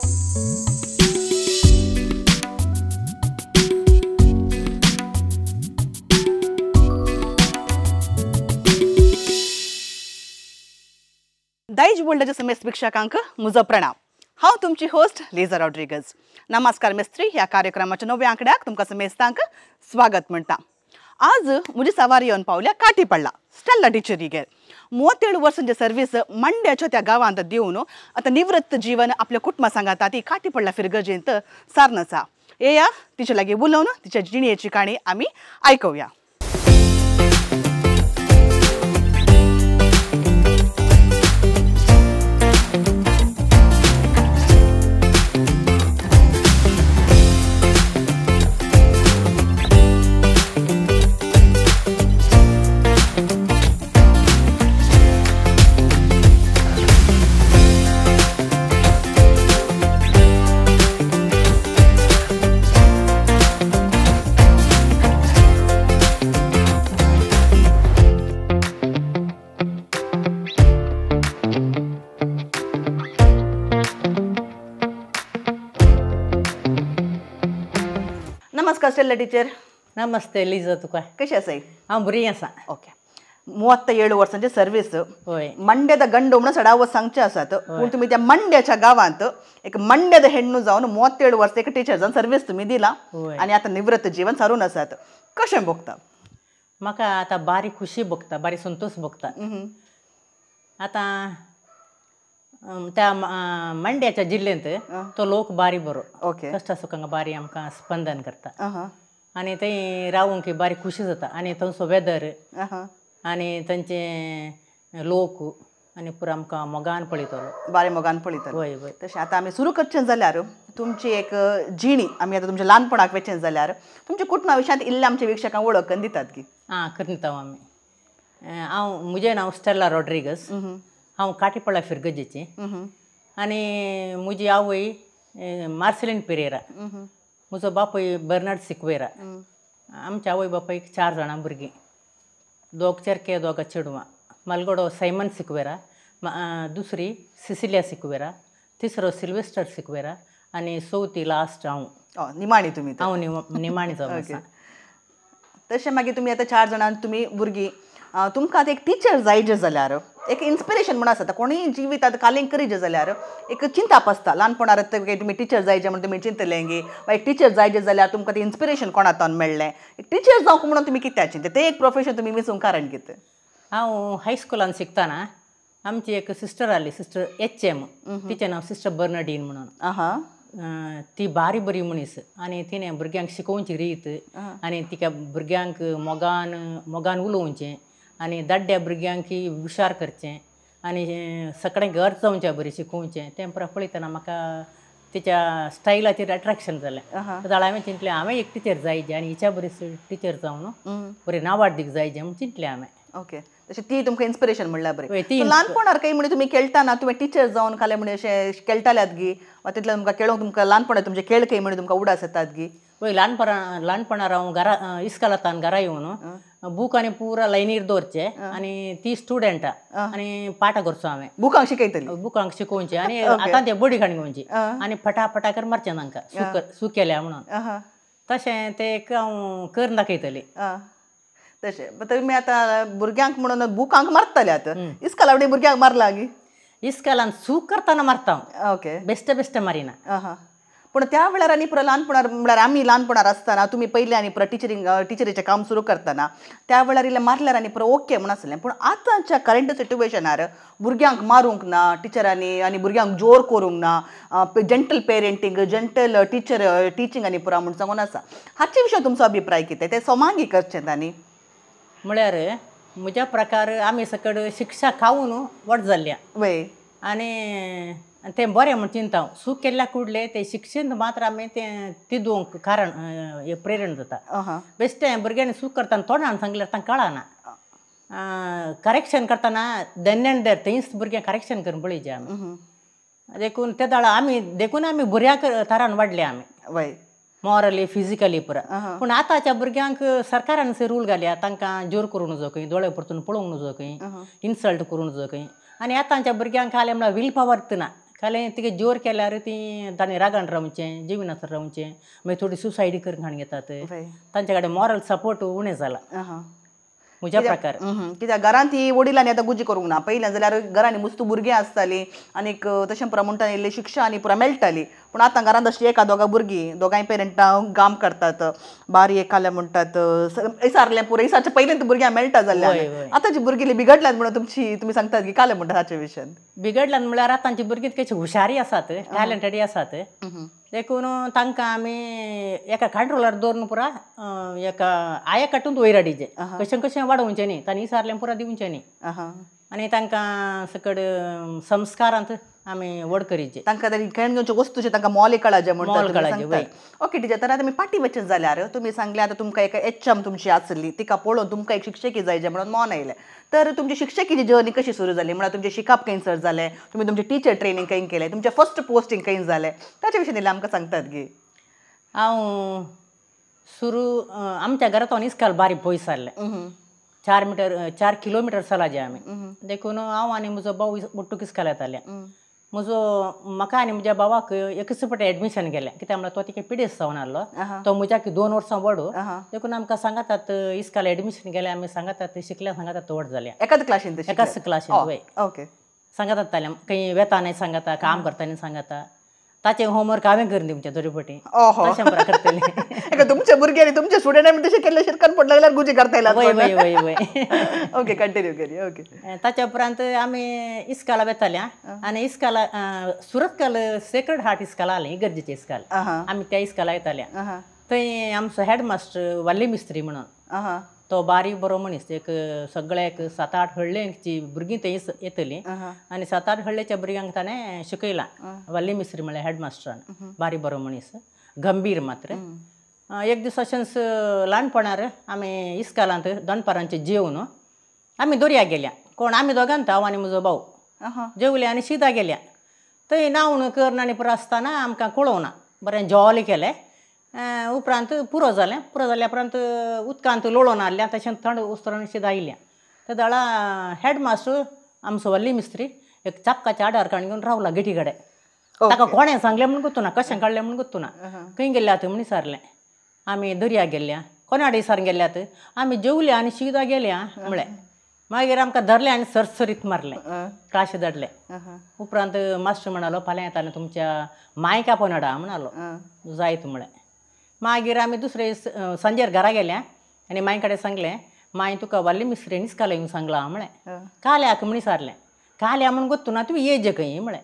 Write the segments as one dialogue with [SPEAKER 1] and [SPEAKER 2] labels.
[SPEAKER 1] दायज बोल्डाच्या समेस्त वीक्षकांक म्हजो प्रणाम। हांव तुमची होस्ट लिझा रॉड्रिगज। नमस्कार मेस्त्री ह्या कार्यक्रमाच्या नव्या आंकड्याक तुमकां समेस्तांक स्वागत म्हणटा। आज म्हजी सवारी येवन पावल्या काटीपडला स्टेला टिचरीगेर। 37 वर्सांची सर्वीस मंड्याच्या त्या गांवांत दिवन आता निवृत्त जीवन आपल्या कुटुंबा सांगाता ती काटीपडला फिरगजेंत सारनसा। येया तिचे लागीं उलोवन तिच्या जिणेची काणी आमी आयकुया। नमस्कार स्टेला टीचर।
[SPEAKER 2] नमस्ते लिझा, तुका
[SPEAKER 1] कशी आसाय?
[SPEAKER 2] हांव बरी आसा।
[SPEAKER 1] ओके। 37 वर्सांची सर्वीस
[SPEAKER 2] होय।
[SPEAKER 1] मंड्याದ ಗಂಡು म्हणून सडाव सांगचे आसात, पूण तुम्ही त्या मंड्याच्या गावांत एक मंड्याದ ಹೆಣ್ಣು जावन 37 वर्स एक टीचर जावन सर्वीस तुम्ही दिला आणि आता निवृत्त जीवन सारून आसात। कशें भोगता?
[SPEAKER 2] म्हाका आता बारी खुशी भोगता, बारी संतोष भोगता। आता त्या मंड्याच्या जिल्ह्यात तो लोक बारी बरो,
[SPEAKER 1] ओके,
[SPEAKER 2] कष्टा सुखांक बारी आमकां स्पंदन करता आणि थंय रावूंक बारी खुशी जाता। आणि थंयचो वेदर आणि थंयचे लोक आणि पुरो आमकां मोगान पळयतलो,
[SPEAKER 1] बारे मोगान पळयतलो।
[SPEAKER 2] होय होय।
[SPEAKER 1] तशें आतां आमी सुरू करचें जाल्यार तुमची एक जिणी आमी आतां तुमच्या ल्हानपणाक वेचें जाल्यार तुमच्या कुटुंबा विशयांत इल्लें आमच्या विक्षकांक वळख करून दितात की?
[SPEAKER 2] करता आमी। म्हजें नांव स्टेला रॉड्रिगज। हांव काटीपडला फिरगजेची आणि म्हजी आवय मार्सेलीन पेरेरा, म्हजो बापूय बर्नार्ड सिक्वेरा। आमच्या आवय बापायक 4 जाणां भुरगीं, 2 चेरके 2 चेडवां। मलगडो सैमन सिक्वेरा, दुसरी सिसिलिया सिक्वेरा, तिसरो सिल्वेस्टर सिक्वेरा आणि चवथी लास्ट हांव।
[SPEAKER 1] निमाणी तुमी?
[SPEAKER 2] हांव निमाणी जावन आसा।
[SPEAKER 1] तशें मागीर तुमी आतां 4 जाणां तुमी भुरगीं, तुमकां आतां एक टीचर जायचें जाल्यार एक इन्स्पिरेशन म्हणून आसता, कोणूय जिवितांत कालींग करीत जाल्यार एक चिंता आसता। ल्हानपणांत तुमी टीचर जायचें म्हणून तुमी चिंतलें गी, वा एक टीचर जायचें जाल्यार तुमकां तें इन्स्पिरेशन कोणातून मेळ्ळें? एक टीचर जावंक म्हणून तुमी कित्याक चिंतलें? तें एक प्रोफेशन तुमी विंचूंक कारण कितें?
[SPEAKER 2] हांव हायस्कुलान शिकतना आमची एक सिस्टर आसली, सिस्टर HM, तिचें नांव सिस्टर बर्नार्डीन म्हणून। ती बारी बरी मनीस आणि तिणें भुरग्यांक शिकोवची रीत आणि तिका भुरग्यांक मोगान उलोवचें आणि दाड्ड्या भुरग्यांक हुशार करचें आणि सगळ्यांक अर्थ जावचें बरें शिकोवचें, तें पळयतना म्हाका तिच्या स्टायलाचेर अट्रॅक्शन जालें। जाल्यार हांवें चिंतलें हांवें एक टीचर जायचें आणि हिच्या बरी टीचर जावन बरें नांवाड दिक जायचें म्हूण चिंतलें हांवें।
[SPEAKER 1] ओके। तशें ती तुमकां इन्स्पिरेशन म्हणल्यार बरें। ल्हानपणार काही म्हणजे तुमी खेळटाना तुमी टीचर जावन काले म्हणजे अशें खेळटाल्यात गी, वा तितलें तुमकां खेळोंक तुमकां ल्हानपणांत तुमचे खेळ काही म्हणजे तुमकां उडास येतात गी?
[SPEAKER 2] होय, ल्हानपणांत हांव घरा इस्कालांतल्यान घरा येवन बूक आनी पुरा लायनीर दवरचे आणि ती स्टुडंटां आणि पाठ करचो हांवें।
[SPEAKER 1] बुकांक शिकयतली? बुकांक
[SPEAKER 2] शिकोवचें आणि आतां ते बडी खाण घेवची आणि फटाफटाकर मारचें तांकां सूक केल्या म्हणून। तशें ते हांव करून दाखयतलें।
[SPEAKER 1] तशें तुमी आतां भुरग्यांक म्हणून बुकांक मारतले, आतां इस्काला वडे भुरग्यांक मारला गी?
[SPEAKER 2] इस्कालान सूक करतना मारता हांव,
[SPEAKER 1] ओके,
[SPEAKER 2] बेश्टे मारिना।
[SPEAKER 1] पूण त्या वेळार आनी पुरो ल्हानपणार म्हळ्यार आमी ल्हानपणार आसतना तुमी पयलीं आनी पुरो टिचरीचें काम सुरू करतना त्या वेळार इल्लें मारल्यार आनी पुरो ओके म्हण आसलें। पूण आतांच्या करंट सिट्युएशनार भुरग्यांक मारूंक ना टिचरांनी आनी भुरग्यांक जोर करूंक ना, जेंटल पेरेंटींग, जेंटल टिचींग आनी पुरो म्हूण सांगून आसा। हाचे विशय तुमचो अभिप्राय कितें? तें सोमांगी करचें तांणी?
[SPEAKER 2] म्हळ्यार म्हज्या प्रकार आमी सकट शिक्षा खावन व्हड जाल्ल्या
[SPEAKER 1] वय,
[SPEAKER 2] आणि तें बरें म्हूण चिंता हांव। सूक केल्ल्या कुडले ते शिक्षेंत मात्र आमी तें तिदूंक कारण प्रेरण जाता। बेश्टें भुरग्यांनी सूक करतना तोंडान सांगल्यार तांकां कळना। करेक्शन करतना देन एंड देर थंयच भुरग्यांक करेक्शन करून पळयचें आमी। देखून ते दाळ आमी देखून आमी बऱ्या तरान वाडले आमी, वय मॉरली फिजिकली पुरा। पूण आतांच्या भुरग्यांक सरकारान रूल घाल्या, तांकां जोर करूं नजो खंय, दोळे परतून पळोवंक नजो खंय, इन्सल्ट करूं नजो खंय। आनी आतांच्या भुरग्यांक खालें म्हळ्यार वील पावर ना, काले तिगे जोर केल्यार ती ताणें रागान रावचें जिविनांत रावचें मागीर थोडी सुसायडी करून घाण घेतात तांचे कडेन मॉरल सपोर्ट उणें जाला म्हज्या प्रकार
[SPEAKER 1] कित्याक घरांत ही वडिलांनी आतां गुजी करूंक ना पयलीं जाल्यार घरांनी मस्त भुरगीं आसतालीं आनीक तशें प्रमाण म्हणटा इल्ली शिक्षा आनी पुरा मेळटाली पूण आतां घरांत अशीं एका दोगा भुरगीं दोगांय पेरंटां काम करतात बारी एक काले म्हणटात इसारलें पुरो इसारच्या पयलीं भुरग्यांक मेळटा जाल्यार आतांची भुरगीं बिगडल्यात म्हणून तुमी सांगतात की काले म्हणटात हाचे विशयान
[SPEAKER 2] बिगडल्यात म्हळ्यार आतांची भुरगीं कशी हुशारी आसात टॅलंटेड आसात देखून तांकां आमी एका कंट्रोलार दवरून पुरा एका आया काडून वयर हाडिचें कशें कशें वाडोवचें न्ही तांणी इसारलें पुरा दिवचें न्ही आनी तांकां सकड संस्कारांत आमी व्हड करीचें
[SPEAKER 1] तांकां तरी खेळून घेवच्यो वस्तूचे तांकां मोल कळाचे म्हणटा ओके टिचर तर आतां आमी पाटी वचन जाल्यार तुमी सांगलें आतां तुमकां एक एचएम तुमची आसली तिका पळोवन तुमकां एक शिक्षकी जाय म्हणून मन आयलें तर तुमची शिक्षकीची जर्नी कशी सुरू जाली म्हळ्यार तुमचें शिकप खंयसर जालें तुमी तुमचें टिचर ट्रेनींग खंय केलें तुमचें फर्स्ट पोस्टींग खंय जालें ताचे विशीं इल्लें आमकां सांगतात गे
[SPEAKER 2] हांव सुरू आमच्या घरांत इस्काल बारीक पयस जाल्लें 4 किलोमिटर चलाचे आमी देखून हांव आनी म्हजो भाऊ मोट्टूक इस्काल येताले म्हाका आनी म्हज्या भावाक एकच फावटी एडमिशन केलें कित्याक म्हळ्यार तो तिका पिडेस जावन आहलो तो म्हज्याक 2 वर्सां व्हड देखून आमकां सांगातात इस्काल एडमिशन केलें आमी सांगातात शिकल्या सांगातात तो व्हड जालें
[SPEAKER 1] एकाच क्लासीन
[SPEAKER 2] एकाच क्लासीन वय
[SPEAKER 1] ओके
[SPEAKER 2] सांगातात ताल्या खंय वेताना सांगाता काम करताना सांगाता ताचें होमवर्क हांवें करून दिवचें तरी फावटी तशें प्रकार करतलें
[SPEAKER 1] तुमचे भुरगे आनी तुमचे स्टुडंट तशें केल्ले शिरकन पडलो जाल्यार गुजी करता
[SPEAKER 2] वय वय वय वय
[SPEAKER 1] ओके कंटिन्यू करी ओके
[SPEAKER 2] ताच्या उपरांत आमी इस्काला वेताल्या आनी इस्काला सुरतकाल सेक्रेड हार्ट इस्काल आहलें इगर्जेचें इस्काल आमी त्या इस्काला येताल्या थंय आमचो हेडमास्टर वाल्ली मिस्त्री म्हणून तो बारीक बरो मनीस एक सगळ्याक 7-8 हळ्ळेंची भुरगीं थंय येतलीं आनी 7-8 हळ्ळेच्या भुरग्यांक ताणें शिकयलां वाल्ली मिस्त्री म्हळ्यार हेडमास्टरान बारीक बरो मनीस गंभीर मात्र एक दीस अशेंच ल्हानपणार आमी इस्कालांत दनपारांचें जेवून आमी दर्या गेल्या कोण आमी दोगांत हांव आनी म्हजो भाऊ जेवले आनी शिदा गेल्या थंय न्हांवन करना आनी पुरो आसतना आमकां कळोवना बरें जॉली केलें उपरांत पुरो जालें पुरो जाल्या उपरांत उदकांत लोळोवन हाडलें तशें थंड उस्तरान शिदा आयलें त्या दाळा हेडमास्टर आमचो वाल्ली मिस्त्री एक चापकाच्या आडार काडून घेवन रावला गेटी कडेन ताका कोणें सांगलें म्हूण गुत्तू ना कशें काडलें म्हूण गुत्तू ना खंय गेल्यात म्हूण विचारलें आमी दर्या गेल्ल्या कोणा दिसार गेल्यात आमी जेवल्या आनी शिदा गेल्या म्हळें मागीर आमकां धरलें आनी सरसरीत मारलें क्लाशी धाडलें उपरांत मास्टर म्हणालो फाल्यां येताना तुमच्या मायक आपोवन हाडा म्हणालो जायत म्हळें मागीर आमी दुसरे सांजेर घरा गेल्या आनी माय कडेन सांगलें माय तुका वाल्ली मिस्त्रीन इस्काला येवन सांगलां म्हळें काल्याक म्हण विचारलें काल्या म्हूण गुत्तू ना तुमी येज खंय म्हळें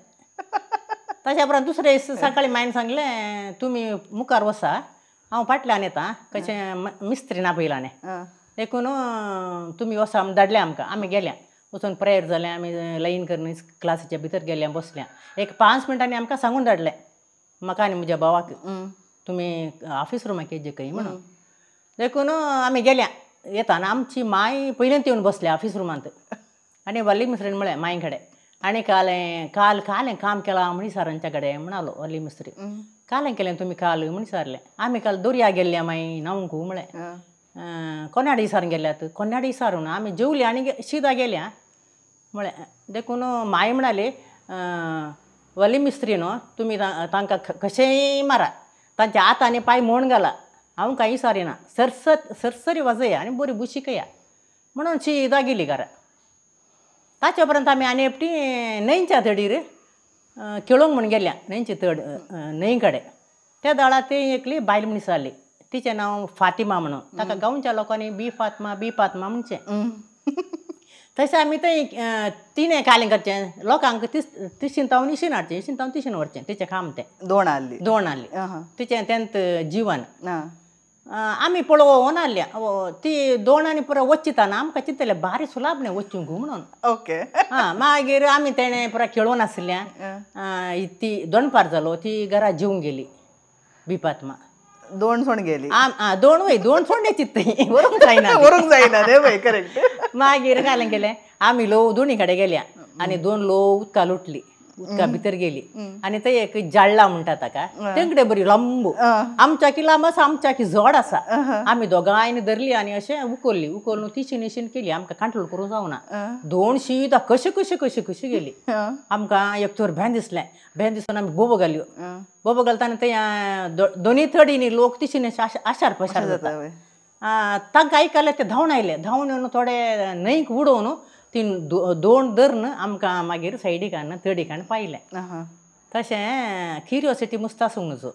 [SPEAKER 2] ताच्या उपरांत दुसरे सकाळीं मायन सांगलें तुमी मुखार वसा हांव फाटल्यान येता कशें मिस्त्रीन आपयलां देखून तुमी वसा धाडलें आमकां आमी गेल्या वचून प्रेयर जालें आमी लायन करून क्लासीच्या भितर गेल्या बसल्या एक 5 मिनटांनी आमकां सांगून धाडलें म्हाका आनी म्हज्या भावाक तुमी ऑफिस रुमाक येजे खंय म्हणून देखून आमी गेल्या येताना आमची माय पयलींच येवन बसल्या ऑफिस रुमांत आनी वाल्ली मिस्त्रीन म्हळें माय कडेन आनी कालें काम केलां म्हण सरांच्या कडेन म्हणालो वाल्ली मिस्त्री कालें केलें तुमी काल म्हण विचारलें आमी काल दर्या गेल्ल्या माय न्हांवंक म्हळें कोन्याड इसारून गेल्यात कोन्याड इसारून आमी जेवली आनी शिदा गेल्या म्हळें देखून माय म्हणाली वाल्ली मिस्त्री न्हू तुमी तांकां कशेंय मारा तांच्या हात आनी पांय मोड घाला हांव कांय विचारिना सरसरी वजया आनी बरी बुशीकया म्हणून शिदा गेली घरा ताचे उपरांत आमी आनी एकटी न्हंयच्या तडीर खेळोंक म्हूण गेल्या न्हंयची तड न्हंय कडेन त्या दाळा ती एकली बायल मनीस जाली तिचें नांव फातिमा म्हणून ताका गांवच्या लोकांनी बी फातमा म्हणचें तशें आमी थंय तिणें कालें करचें लोकांक तिशींतावन इशीन हाडचें इशींतावन तिशीन व्हरचें तिचें काम तें दोण हाडली तिचें तेंत जिवन आमी पळोवन हाडल्या ती दोण आनी पुरो वचिताना आमकां चिंतलें बारी सुलाब न्ही वचूंक म्हणून
[SPEAKER 1] ओके
[SPEAKER 2] मागीर आमी तेणें पुरो खेळोन आसल्या ती दनपार जालो ती घरा जेवूंक गेली बिपात्मा
[SPEAKER 1] दोन सोड गेली
[SPEAKER 2] दोन सोडण्याची व्हरूंक जायना
[SPEAKER 1] करेक्ट
[SPEAKER 2] मागीर कालें केलें आमी लो दोनी कडेन गेल्या आनी 2 लो उदका लोटली उदका भितर गेली आनी थंय एक जाळ्ळा म्हणटा ताका तेंकडे बरी लंबू आमच्या की लांब आसा आमच्या की झड आसा आमी दोगांयनी धरली आनी अशें उखोलून तिशीन इशीन केली आमकां कंट्रोल करूंक जावना दोन शीत कशी गेली आमकां एक तर भेन दिसून आमी बोबो घालताना थंय दोनी थडीनी लोक तिशीन आशार पशार जाता ताका आयकलें ते धांवन आयले धांवन येवन थोडे न्हंयक उडोवन ती दोन धरून आमकां मागीर सायडीक थडीक पायलें तशें क्युरियोसिटी मस्त आसूंक नजो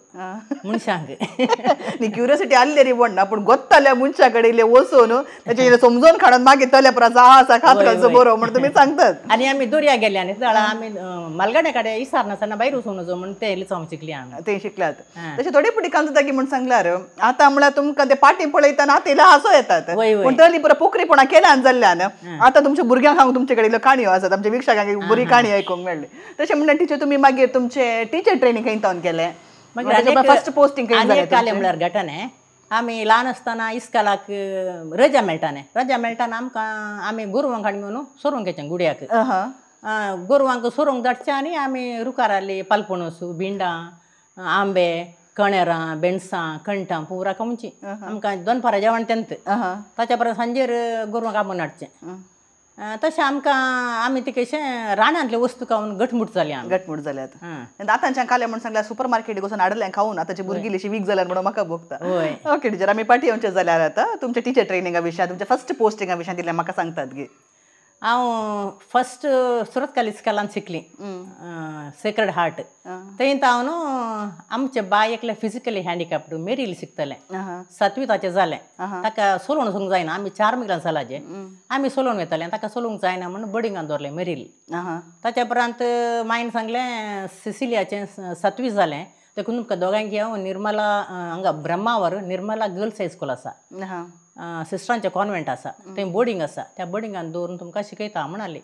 [SPEAKER 2] मनशांक
[SPEAKER 1] न्ही क्युरियोसिटी आसली रे म्हणना पूण गोत्ताल्या मनशा कडेन इल्लें वचून तेचे समजून काडून मागीर तल्या परस आसा खात घालचो बरो म्हण तुमी सांगतात
[SPEAKER 2] आनी आमी दर्या गेले आनी थळा आमी मालगाड्या कडेन इसार नासतना भायर वचूंक नजो म्हण ते लिचावंक शिकली हांगा
[SPEAKER 1] ते शिकल्यात तशें थोडी पुटी कांत की म्हण सांगल्यार आतां म्हळ्यार तुमकां ते पाटी पळयतना आतां इल्लो हांसो येतात पूण तरी पुरो पोखरीपणां केल्यान जाल्ल्यान आतां तुमच्या भुरग्यांक हांव तुमचे कडेन काणयो आसात आमच्या विक्षकांक बरी काणी आयकूंक मेळ्ळी तशें म्हणल्यार टिचर तुमी मागीर तुमचे टीचर ट्रेनिंग खंय तावन केलें फर्स्ट पोस्टिंग
[SPEAKER 2] म्हणल्यार घटने आमी ल्हान आसतना इस्कालाक रजा मेळटाना आमकां आमी गोरवांक हाडून घेवन सोरोंक घेवचें गुड्याक गोरवांक सोरोंक धाडचें आनी आमी रुखार हाडली पालपणस भिंडां आंबे कणेरां बेणसां कणटां पुरां खावची आमकां दनपारां जेवण तेंत ताच्या परस सांजेर गोरवांक आपोवन हाडचें तशें आमकां आमी ते कशें रानांतले वस्तू खावन घटमूट
[SPEAKER 1] जाल्यात आतांच्या काले म्हण सांगल्यार सुपर मार्केट वचून हाडलें खावन आतांची भुरगीं इल्लीशी वीक जाल्यार म्हणून म्हाका भोगता ओके टिचर आमी पाटी येवचें जाल्यार आतां तुमच्या टिचर ट्रेनिंगा विशयां तुमच्या फर्स्ट पोस्टिंगा विशयां दिलें म्हाका सांगतात गे
[SPEAKER 2] हांव फर्स्ट सुरत इस्कालान शिकली सेक्रेड हार्ट थंय हांव न्हू आमचे बाय एकले फिजिकली हँडिकॅप्ड मेरील शिकतलें 7वी ताचें जालें ताका सोलोवन वचूंक जायना आमी 4 मिलां सालाचे आमी सोलोवन वयताले ताका सोलोवंक जायना म्हणून बोर्डिंगान दवरलें मेरील ताच्या उपरांत मायन सांगलें सिसिलियाचें 7वी जालें देखून तुमकां दोगांयक हांव निर्मला हांगा ब्रह्मावर निर्मला गर्ल्स हायस्कूल आसा सिस्टरांचें कॉन्वेंट आसा थंय बोर्डिंग आसा त्या बोर्डिंगान दवरून तुमकां शिकयता म्हणाली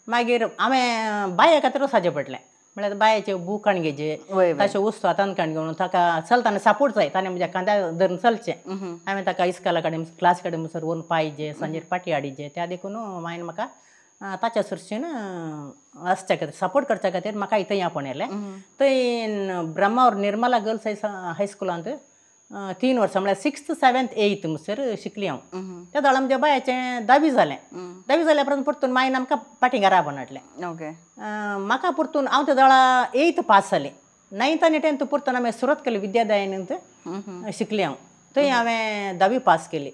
[SPEAKER 2] मागीर हांवें बाये खातीर वचचें पडलें म्हळ्यार बायेचे बूक हाडून घेवचे ताच्यो वस्तू हातांत काडून घेवन ताका चलताना सपोर्ट जाय ताणें म्हज्या कांद्या धरून चलचें हांवें ताका इस्काला कडेन क्लास कडेन म्हणसर व्हरून पायजे सांजेर पाटी हाडिजे त्या देखून मागीर म्हाका ताच्या सुरशेन आसच्या खातीर सपोर्ट करच्या खातीर म्हाका थंय आपणयलें थंय ब्रह्मावर निर्मला गर्ल्स हायस्कुलांत 3 वर्सां म्हळ्यार 6th 7th 8th म्हणसर शिकली हांव त्या दाळा म्हणजे बायाचें 10वी जाल्या परत परतून मागीर आमकां पाटी घरा हाडलें
[SPEAKER 1] ओके
[SPEAKER 2] म्हाका परतून हांव त्या दाळा 8th पास जालें 9th आनी 10th परतून हांवें सुरत केली विद्यादयानंत शिकली हांव थंय हांवें 10वी पास केली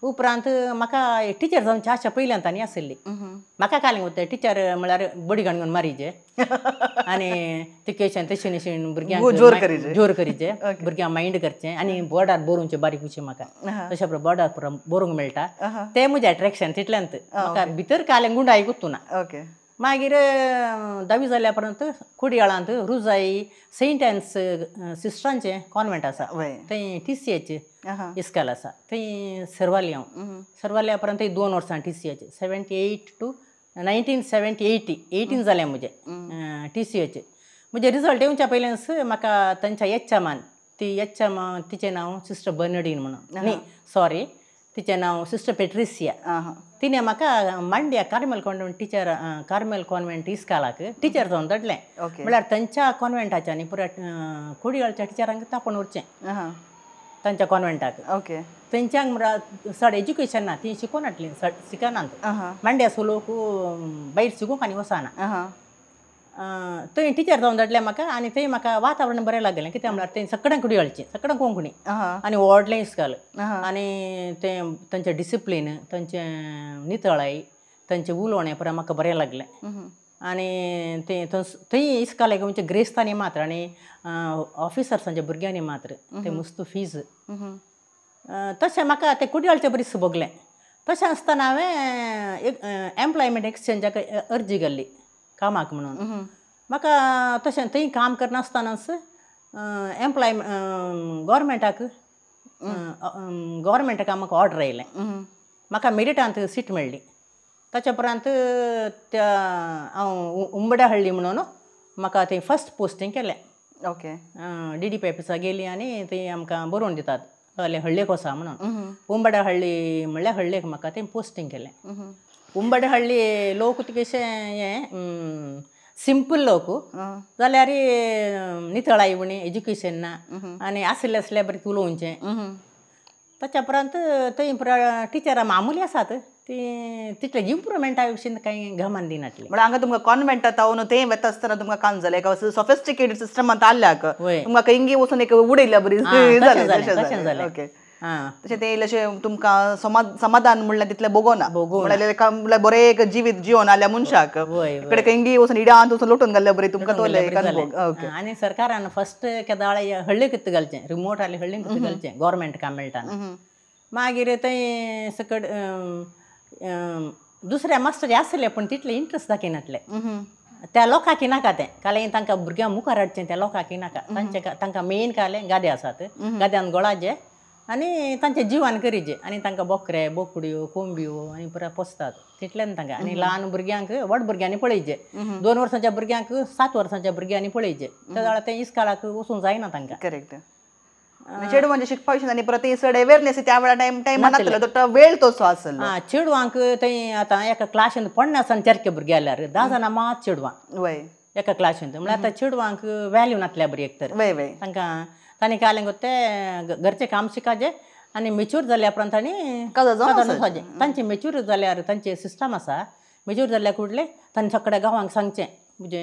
[SPEAKER 2] उपरांत म्हाका टिचर जावची आशा पयल्यांतानी आसली म्हाका कालें वता टिचर म्हळ्यार बडी घालून घेवन मारीचे आनी तिकेशन तशें नशेन भुरग्यांक जोर करीचे भुरग्यांक मायंड करचें आनी बोर्डार बरोवचें बारीक कुशें म्हाका तशें बोर्डार बरोवंक मेळटा तें म्हजें एट्रॅक्शन तितल्यांत म्हाका भितर कालें गुंडाय गुंतूना
[SPEAKER 1] ओके
[SPEAKER 2] मागीर 10वी जाल्या पर्यंत कुडयाळांत रुजाई सेंट एन्स सिस्टरांचें कॉन्वेंट आसा थंय TCH इस्काल आसा थंय सरवाली हांव सरवाल्या पर्यंत 2 वर्सां TCH 78 to 1970 18 जालें म्हजें TCH म्हजें रिजल्ट येवच्या पयल्यानच म्हाका तांच्या एचएमान तिचें नांव सिस्टर बर्नडीन म्हणून न्ही सॉरी तिचें नांव सिस्टर पेट्रिसिया तिणें म्हाका मांड्या Carmel convent teacher Carmel convent इस्कालाक टिचर जावन धाडलें म्हळ्यार तांच्या कॉन्वेंटाच्या आनी पुराय कुडयाळच्या टिचरांक तापोवन व्हरचें तांच्या कॉन्वेंटाक
[SPEAKER 1] ओके
[SPEAKER 2] तेंच्यांक चड एज्युकेशन ना ती शिकोवन हाडली शिकनात मांड्या सोलोक भायर शिकूंक आनी वचना थंय टिचर जावन धाडलें म्हाका आनी थंय म्हाका वातावरण बरें लागलें कित्याक म्हळ्यार थंय सगळ्यांक कुडयाळचें सगळ्यांक कोंकणी आनी व्हडलें इस्काल आनी तें तांचें डिसिप्लीन तांचें नितळाय तांचें उलोवणें पळय म्हाका बरें लागलें आनी तें थंय इस्काल म्हणजे ग्रेस्तांनी मात्र आनी ऑफिसर्सांच्या भुरग्यांनी मात्र तें मस्त फीज तशें म्हाका तें कुडयाळचें बरीच भोगलें तशें आसतना हांवें एक एम्प्लॉयमेंट एक्सचेंजाक अर्जी घाल्ली कामाक म्हणून म्हाका तशें थंय काम करनासतनाच गव्हर्मेंटाक म्हाका ऑर्डर आयलें म्हाका मेरिटांत सीट मेळ्ळी ताच्या उपरांत त्या हांव उंबड्याहळ्ळी म्हणून म्हाका थंय फर्स्ट पोस्टींग केलें
[SPEAKER 1] ओके
[SPEAKER 2] DDP ऑफिसाक गेली आनी थंय आमकां बरोवन दितात हळ्ळेक वसा म्हणून उंबड्याहळ्ळी म्हणल्यार हळ्ळेक म्हाका थंय पोस्टींग केलें उंबड्याहळ्ळी लोक कशें हें सिंपल लोक जाल्यार नितळाई म्हणी एज्युकेशन ना आनी आसले असल्या बरें उलोवचें ताच्या उपरांत थंय टिचरां मामुली आसात ती तितले इम्प्रुवमेंटा विशीं कांय गमान दिनातले
[SPEAKER 1] म्हणजे हांगा तुमकां कॉन्व्हेंटांत हांव ते वेता आसतना तुमकां कान जालें एका सोफिस्टिकेटेड सिस्टमांत आल्ल्याक तुमकां इंगी वचून एक उडयल्या बरी जालें ओके तशें तें इल्लेशें तुमकां समाधान म्हणल्यार तितलें बगोना म्हणल्यार बरें एक जिवीत जिवन आल्या मनशाक इकडे इंगी वचून इडांत वचून लोटून घाल्ल्या बरी तुमकां तो
[SPEAKER 2] आनी सरकारान फस्ट केदाळे हळ्ळे कितें घालचें रिमोट आले हळ्ळें कितें घालचें गव्हर्मेंट काम मेळटाना मागीर थंय सकट दुसऱ्या मास्टर आसले पूण तितले इंट्रस्ट दाखयनातले त्या लोकांक नाका तें कालें तांकां भुरग्यांक मुखार हाडचें त्या लोकांक नाका तांकां मेन कालें गादे आसात गाद्यान गोळाचे आनी तांचे जिवान करीचे आनी तांकां बोकरे बोकड्यो कोंब्यो आनी पुरा पोसतात तितल्यान तांकां आनी ल्हान भुरग्यांक व्हड भुरग्यांनी पळयचे 2 वर्सांच्या भुरग्यांक 7 वर्सांच्या भुरग्यांनी पळयचे त्या वेळार ते इस्कालाक वचूंक जायना तांकां
[SPEAKER 1] करेक्ट चेडवांचे शिकपाक आनी परत चड अवेरनेस त्या वेळा टायम नासलो तो वेळ तसो आसलो
[SPEAKER 2] चेडवांक थंय आतां एका क्लासीन 50 चारके भुरगे जाल्यार 10 जाणां मात चेडवां
[SPEAKER 1] वय
[SPEAKER 2] एका क्लासीन म्हळ्यार आतां चेडवांक वॅल्यू नासल्या बरी एक तर
[SPEAKER 1] वय वय
[SPEAKER 2] तांकां तांणी कालें ते घरचें काम शिकाचें आनी मेच्यूर जाल्या उपरांत तांणी वचचें तांचें मेच्यूर जाल्यार तांचें सिस्टम आसा मेच्यूर जाल्या कुडले तांणी सगळ्या गांवांक सांगचें म्हणजे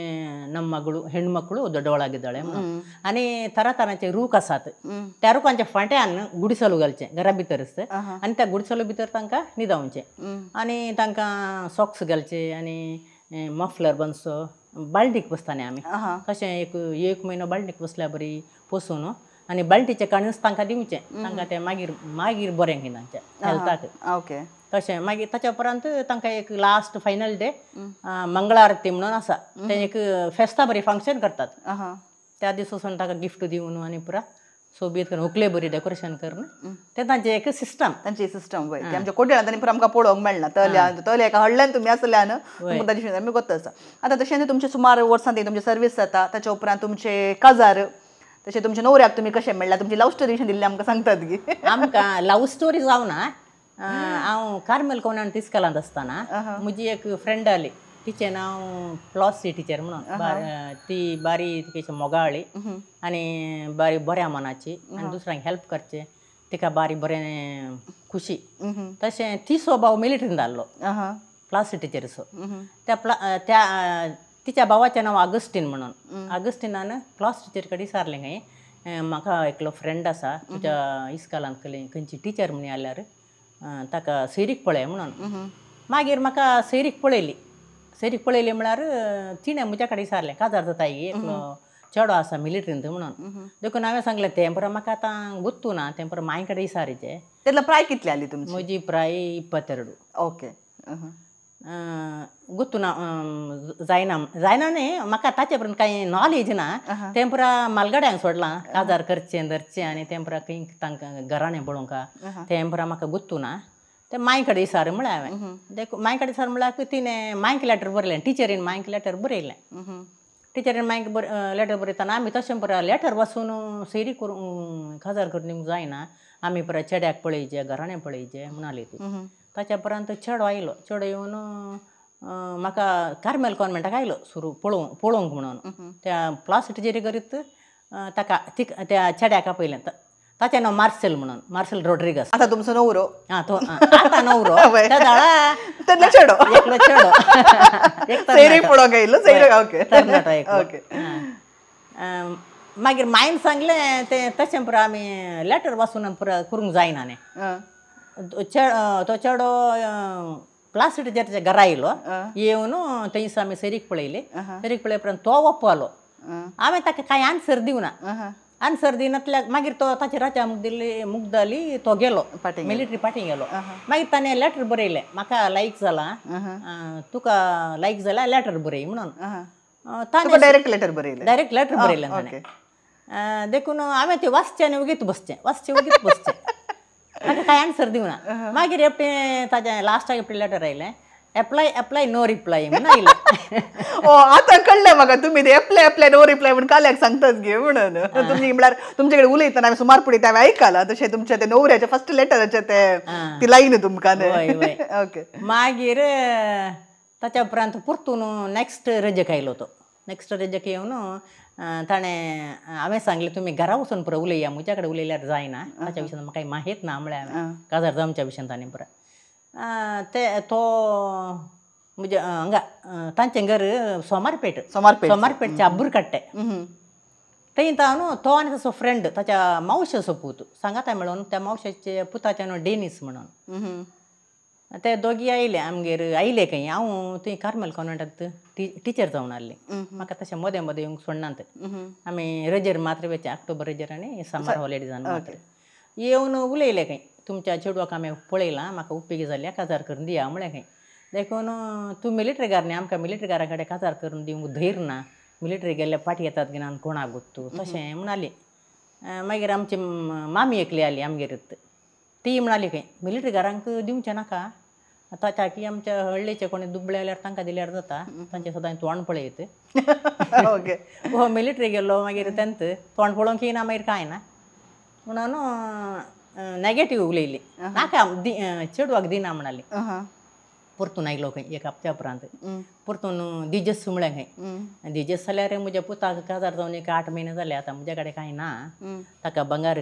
[SPEAKER 2] ನಮ್ಮ ಮಗಳು ಹೆಣ್ಮಕ್ಳು ದೊಡ್ಡವಳಾಗಿದ್ದಾಳೆ आणि तरातरांचे रूख आसात त्या रुखांच्या फाट्यान गुडिसलो घालचें घरा भितरच आनी त्या गुडिसलो भितर तांकां न्हिदोवचें आनी तांकां सॉक्स घालचे आनी मफलर बंसो बाल्टीक बसताले आमी कशें एक म्हयनो बाल्टीक बसल्या बरी पोसून आनी बाल्टीचें कणस तांकां दिवचें तांकां तें मागीर मागीर बरें की तांच्या हेल्थाक
[SPEAKER 1] ओके
[SPEAKER 2] तशें मागीर ताच्या उपरांत तांकां एक लास्ट फायनल डे मंगळ आरती म्हणून आसा ते एक फेस्ता बरी फंक्शन करतात त्या दीस वचून ताका गिफ्ट दिवन आनी पुरा सोबीत करून उकले बरी डेकोरेशन करून ते तांचें एक सिस्टम
[SPEAKER 1] तांची सिस्टम वय ते आमच्या कोट्यान तांणी आमकां पळोवंक मेळना तले एका हडल्यान तुमी आसल्यान ताचे आमी गोत आसा आतां तशें तुमचे सुमार वर्सां तुमची सर्वीस जाता ताच्या उपरांत तुमचे काजार तशें तुमच्या नवऱ्याक तुमी कशें मेळ्ळा तुमची लव स्टोरी दिल्ली आमकां सांगतात की
[SPEAKER 2] आमकां लव स्टोरी जावना हांव कार्मेल कोणान तिस्कलांत आसतना म्हजी एक फ्रेंड आली तिचें नांव प्लॉसी टिचर म्हणून ती बारी तिकेची मोगाळी आनी बारी बऱ्या मनाची आनी दुसऱ्यांक हेल्प करचें तिका बारी बरें खुशी तशें ती स्वभाव मिलिटरीन जाल्लो प्लॉसी टिचरीचो त्या तिच्या भावाचें नांव अगस्टीन म्हणून अगस्टिनान क्लास टिचर कडेन विचारलें खंय म्हाका एकलो फ्रेंड आसा तुज्या इस्कालांत खंयची टिचर म्हणी जाल्यार ताका सैरीक पळय म्हणून मागीर म्हाका सैरीक पळयली म्हळ्यार तिणें म्हज्या कडेन विचारलें काजार जाता एकलो चेडो आसा मिलिटरीन देखून देखून हांवें सांगलें तें बरें म्हाका आतां गुर्तू ना तें बरें मांय कडेन विचारचें
[SPEAKER 1] तेन्ना प्राय कितली आली तुमची
[SPEAKER 2] म्हजी प्राय 22
[SPEAKER 1] ओके
[SPEAKER 2] गुर्तू ना जायना न्ही म्हाका ताचे पर्यंत कांय नॉलेज ना तें पुरा मालगाड्यांक सोडलां काजार करचें धरचें आनी तें पुरा खंय तांकां घराणें पळोवंक तें पुरा म्हाका गुर्तू ना तें मांय कडेन विचार म्हळ्यार हांवें देखून मांय कडेन विचार म्हळ्यार तिणें मांयक लेटर बरयलें टिचरीन मांयक लेटर बरयलें टिचरीन मांयक लेटर बरयतना आमी तशें पुरा लेटर वाचून सैरी करूंक काजार करून दिवंक जायना आमी पुरा चेड्याक पळयचें घराणें पळयचें म्हणाली ती ताच्या उपरांत चेडो आयलो चेडो येवन म्हाका कार्मेल कॉन्व्हेंटाक आयलो सुरू पळोवंक म्हणून त्या क्लास टिचरी करीत ताका त्या चेड्याक आपयलें ताचें नांव मार्सेल म्हणून मार्सेल रोड्रिगस
[SPEAKER 1] आतां तुमचो नवरो
[SPEAKER 2] तो आतां नवरो त्या झाडा
[SPEAKER 1] तेन्ना चेडो
[SPEAKER 2] एकलो चेडो
[SPEAKER 1] सैरी पळोवंक येयलो सैरी ओके
[SPEAKER 2] मागीर मायन सांगलें तें तशें पुरा आमी लेटर वाचून पुरा करूंक जायना न्ही तो चेडो क्लास टिचरच्या घरा येयलो येवन थंयस आमी सैरीक पळयली सैरीक पळय उपरांत तो ओप्पालो हांवें ताका कांय आन्सर दिवना आन्सर दिनातल्याक मागीर तो ताची राजा मुग्धाली तो गेलो मिलिटरी पार्टी गेलो मागीर ताणें लेटर बरयलें म्हाका लायक जालां तुका लायक जाल्यार लेटर बरय म्हणून
[SPEAKER 1] ताणें डायरेक्ट लेटर बरयलें
[SPEAKER 2] ताणें देखून हांवें तें वाचचें आनी उगीत बसचें ताका कांय आन्सर दिवना मागीर एपटें ताजें लास्टाक एपटें लेटर आयलें एप्लाय नो रिप्लाय म्हणून आयलें
[SPEAKER 1] आतां कळ्ळें म्हाका तुमी ते एप्लाय नो रिप्लाय म्हणून काल्याक सांगतात गे म्हणून तुमी म्हळ्यार तुमचे कडेन उलयतना हांवें सुमार फुडें हांवें आयकलां तशें तुमच्या ते नवऱ्याचे फर्स्ट लेटराचे ती लायन तुमकां
[SPEAKER 2] ओके मागीर ताच्या उपरांत परतून नेक्स्ट रजेक आयलो तो नेक्स्ट रेजक येऊन ताणें हांवें सांगलें तुमी घरा वचून पुरो उलया म्हज्या कडेन उलयल्यार जायना ताच्या विशयान म्हाका कांय माहीत ना म्हळ्यार हांवें काजार जमच्या विशयान ताणें पुरो ते तो म्हणजे हांगा तांचें घर सोमारपेटचे अब्बूर कट्टे थंय न्हू तो आनी ताचो फ्रेंड ताच्या मावशेचो पूत सांगाता मेळोन त्या मावशेचे पुताचें नांव डेनीस म्हणून ते दोगी आयले आमगेर आयले खंय हांव थंय कार्मेल कॉन्वेंटांत टिचर जावन आहलें म्हाका तशें मदें मदें येवंक सोडनात आमी रजेर मात्र वेचे ऑक्टोबर रजेर आनी समर हॉलिडेजान मात्र येवन उलयले खंय तुमच्या चेडवाक हांवें पळयलां म्हाका उपेगी जाल्या काजार करून दिया म्हळें खंय देखून तूं मिलिटरीगार न्ही आमकां मिलिटरीगारा कडेन काजार करून दिवंक धैर्य ना मिलिटरी गेल्ले फाटी येतात गिनान कोणाक गुत्तू तशें म्हणाली मागीर आमची मामी एकली आली आमगेर ती म्हणाली खंय मिलिटरीगारांक दिवचें नाका ताच्या की आमच्या हळ्ळेचे कोणी दुबळे जाल्यार तांकां दिल्यार जाता तांचें सदां तोंड पळयत हो मिलिटरी गेल्लो मागीर तेंत तोंड पळोवंक येना मागीर कांय ना म्हणून नॅगेटीव उलयली नाका चेडवाक दिना म्हणाली परतून आयलो खंय एक हप्त्या उपरांत परतून दिजस म्हळें खंय दिजस जाल्यार म्हज्या पुताक काजार जावन एक 8 म्हयने जाले आतां म्हज्या कडेन कांय ना ताका बंगार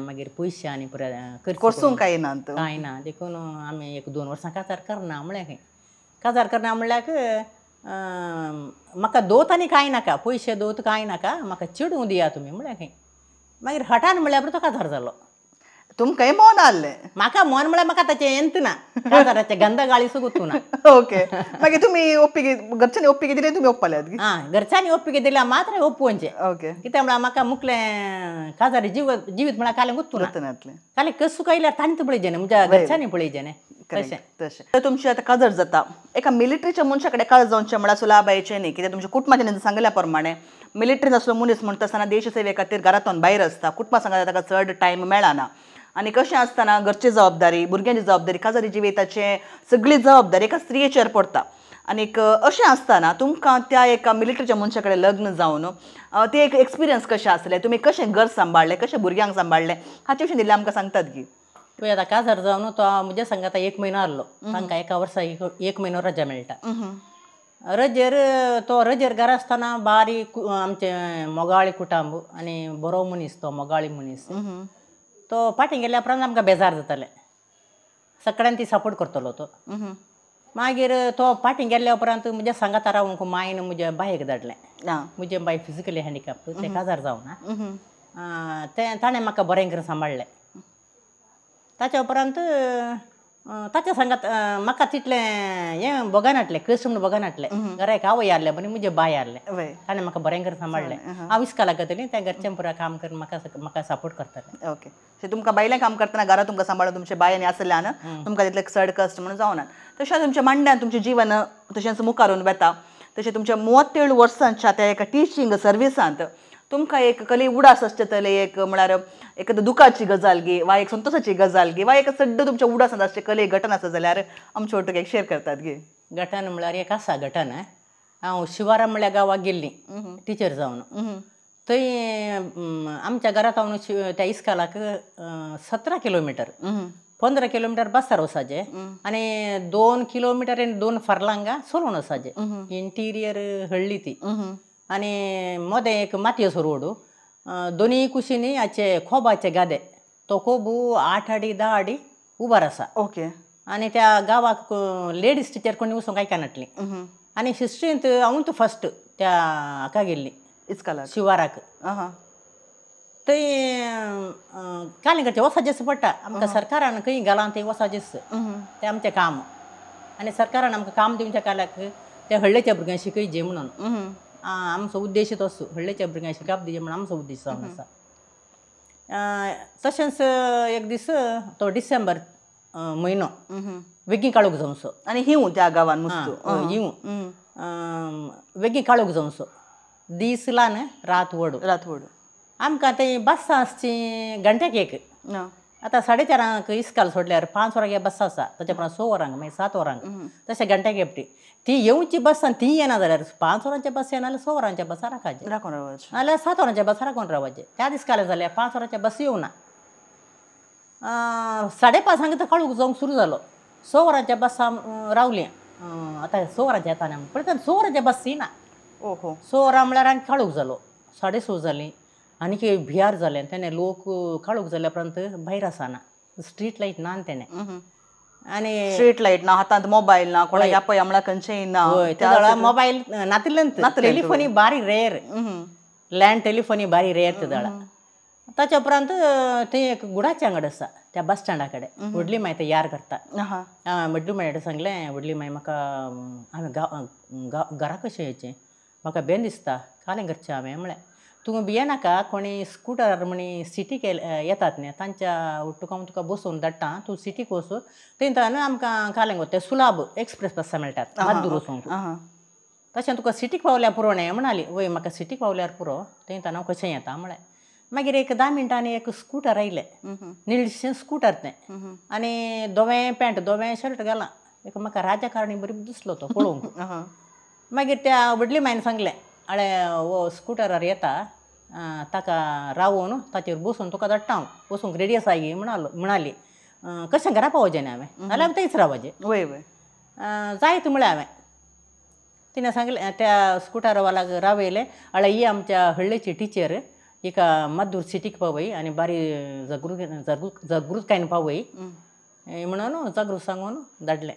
[SPEAKER 2] मागीर पयशे आनी
[SPEAKER 1] करसूंक कांय
[SPEAKER 2] ना देखून आमी 1-2 वर्सां काजार करना म्हळें खंय काजार करना म्हणल्यार म्हाका दोत आनी कांय नाका पयशे दोत कांय नाका म्हाका चेडूं दिया तुमी म्हळें खंय मागीर हठान म्हणल्यार तो काजार जालो
[SPEAKER 1] तुमकांय मोन आहलें
[SPEAKER 2] म्हाका मोन म्हळ्यार म्हाका ताचें येंत ना काजाराचें गंध गाळी सुगूत ना
[SPEAKER 1] ओके मागीर तुमी ओप्पिगे घरच्यांनी ओप्पिगे दिले तुमी ओप्पाल्यात
[SPEAKER 2] घरच्यांनी ओप्पिगे दिल्या मात्र ओप्पोवचें
[SPEAKER 1] ओके
[SPEAKER 2] कित्याक म्हळ्यार म्हाका मुखलें काजारी जिवीत म्हळ्यार कालें गुत्तू ना कालें कसू कायल्यार तांणी पळयचें न्ही म्हज्या घरच्यांनी पळयचें न्ही
[SPEAKER 1] तशें तुमची आतां काजार जाता एका मिलिटरीच्या मनशा कडेन काजार जावचें म्हळ्यार सुलाभ आयचें न्ही कित्याक तुमच्या कुटुंबाचें सांगल्या प्रमाणे मिलिटरीन असलो मनीस म्हणटा आसतना देश सेवे खातीर घरांतून भायर आसता कुटुंबा सांगा ताका चड टायम मेळना आनी कशें आसतना घरची जबाबदारी भुरग्यांची जबाबदारी काजारी जिविताचें सगळी जबाबदारी एका स्त्रियेचेर पडटा आनीक अशें आसतना तुमकां त्या एका मिलिटरीच्या मनशा कडेन लग्न जावन ते एक एक्सपिरियन्स कशें आसलें तुमी कशें घर सांबाळ्ळें कशें भुरग्यांक सांबाळ्ळें हाचे विशीं दिलें आमकां सांगतात गी
[SPEAKER 2] पळय आतां काजार जावन तो म्हज्या सांगात 1 म्हयनो आहलो तांकां एका वर्सा 1 म्हयनो रजा मेळटा रजेर तो रजेर घरा आसतना बारीक आमचें मोगाळी कुटुंब आनी बरो मनीस तो मोगाळी मनीस तो फाटीं गेल्या उपरांत आमकां बेजार जातालें सगळ्यांक ती सपोर्ट करतलो तो मागीर तो फाटीं गेल्या उपरांत म्हज्या सांगाता रावूंक मायन म्हज्या बायेक धाडलें म्हजे बाय फिजिकली हँडिकॅप्ट ते काजार जावना तें ताणें म्हाका बरें करून सांबाळलें ताच्या उपरांत ताच्या सांगात म्हाका तितलें हें बघन हाडलें कश्ट म्हणून बघन हाडलें घरा एक आवय हाडलें बरें म्हजे बाय हाडलें ताणें म्हाका बरें करून सांबाळलें हांव इस्का लागतलीं त्या घरच्यां पुरा काम करून म्हाका सपोर्ट करतालें
[SPEAKER 1] ओके तुमकां बायलें काम करतना घरा तुमकां सांबाळून तुमचे बायनी आसल्यान तुमकां तितलें चड कश्ट म्हणून जावना तशें तुमच्या मांड्यान तुमचें जिवन तशेंच मुखारून वेता तशें तुमच्या 43 वर्सांच्या त्या एका टिचींग सर्विसांत तुमकां एक कली उडास आसतले एक म्हळ्यार एक दुखाची गजाल गी वा एक संतोशाची गजाल गी वा एक सड्ड तुमच्या उडासांत आसचे कले घटना आसा जाल्यार आमचे वांगडा एक शेअर करतात गे
[SPEAKER 2] घटना म्हळ्यार एक आसा घटना हांव शिवाराम म्हळ्यार गांवाक गेल्लीं टिचर जावन थंय आमच्या घरांत हांव त्या इस्कालाक 17 किलोमिटर 15 किलोमिटर बसार वसाचे आनी 2 किलोमिटर आनी 2 फर्लांगा सोलून वसाचे इंटिरियर हळ्ळी ती आनी मदें एक मातयेचो रोड दोनी कुशींनी हाचे खोबाचे गादे तो खोबू 8 अडी 10 अडी उबार आसा
[SPEAKER 1] ओके
[SPEAKER 2] आनी त्या गांवाक लेडीज टिचर कोणी वचूंक आयकनाटली आनी हिस्ट्रींत हांवूच फस्ट त्या हाका गेल्ली
[SPEAKER 1] इस्कालाक
[SPEAKER 2] शिवाराक थंय काली करचें वसाचेच पडटा आमकां सरकारान खंय घालां थंय वसाचेच तें आमचें काम आनी सरकारान आमकां काम दिवच्या काल्याक त्या हळ्ळेच्या भुरग्यांक शिकयचें म्हणून आमचो उद्देश तसो हळ्ळेच्या भुरग्यांक शिकप दिवचें म्हणून आमचो उद्देश जावन आसा तशेंच एक दीस तो डिसेंबर म्हयनो वेगी काळोख जावचो
[SPEAKER 1] आनी हिंव त्या गांवान
[SPEAKER 2] हिंव वेगी काळोख जावचो दीस ल्हान रात व्हड आमकां थंय बस आसची घंट्याक एक आतां 4:30 इस्काल सोडल्यार 5 वरांक बस आसा ताच्या उपरांत 6 वरांक मागीर 7 वरांक तशें घंट्याक एपटी ती येवची बस आनी ती येना जाल्यार 5 वरांच्या बस येना जाल्यार 6 वरांच्या बसार रावपाचें नाल्यार 7 वरांच्या बसार राखून रावपाचें त्या दिसकाले जाल्यार 5 वरांच्या बस येवना 5:30 तो काळोख जावंक सुरू जालो 6 वरांच्या बसा रावलीं आतां 6 वरांच्या येताना पळयता 6 वरांच्या बस येना
[SPEAKER 1] ओहो
[SPEAKER 2] सोरा म्हळ्यार हांवें काळोख जालो 6:30 जालीं आनी भियार जालें तेणे लोक काळोख जाल्या उपरांत भायर आसना स्ट्रीट लायट ना तेणे आनी
[SPEAKER 1] स्ट्रीट लायट ना हातांत मोबायल ना कोणाक आपय म्हळ्यार खंयचेय ना
[SPEAKER 2] हय त्या वेळार मोबायल नातिल्लेंत टेलिफोनी बारी रेर लँड टेलिफोनी बारी रेर त्या वेळार ताच्या उपरांत थंय एक गुडाचें आंगड आसा त्या बस स्टँडा कडेन व्हडली माय ते यार करता व्हडली माय सांगलें व्हडली माय म्हाका हांवें घरा कशें येचें म्हाका बेन दिसता कालें करचें हांवें म्हळें तूं भियेनाका कोणी स्कुटर म्हणी सिटीक येतात न्ही तांच्या तुका हांव तुका बसोवन धाडटा तूं सिटीक वच थंय आमकां कालें गो ते सुलाब एक्सप्रेस बसां मेळटात माद्दूर वचूंक तशें तुका सिटीक पावल्यार पुरो न्ही म्हणाली वय म्हाका सिटीक पावल्यार पुरो थंय हांव कशें येता म्हळें मागीर एक 10 मिनटांनी एक स्कुटर आयलें निळशें स्कुटर तें आनी धवें पॅण्ट धवें शर्ट घालां एक म्हाका राजकारणी बरी दिसलो तो पळोवंक मागीर त्या व्हडली मायन सांगलें आळे हो स्कुटरार येता ताका रावून ताचेर बसून तुका धाडटा हांव बसूंक रेडी आसा गी म्हणाली कशें घरा पावचें न्ही हांवें नाल्यार हांवें थंयच रावचें
[SPEAKER 1] वय वय
[SPEAKER 2] जायत म्हळें हांवें तिणें सांगलें त्या स्कुटरवाल्याक रावयलें आळे ही आमच्या हळ्ळेची टिचर हिका माद्दूर सिटीक पावय आनी बारी जागृतकायेन पावय म्हणून जागृत सांगून धाडलें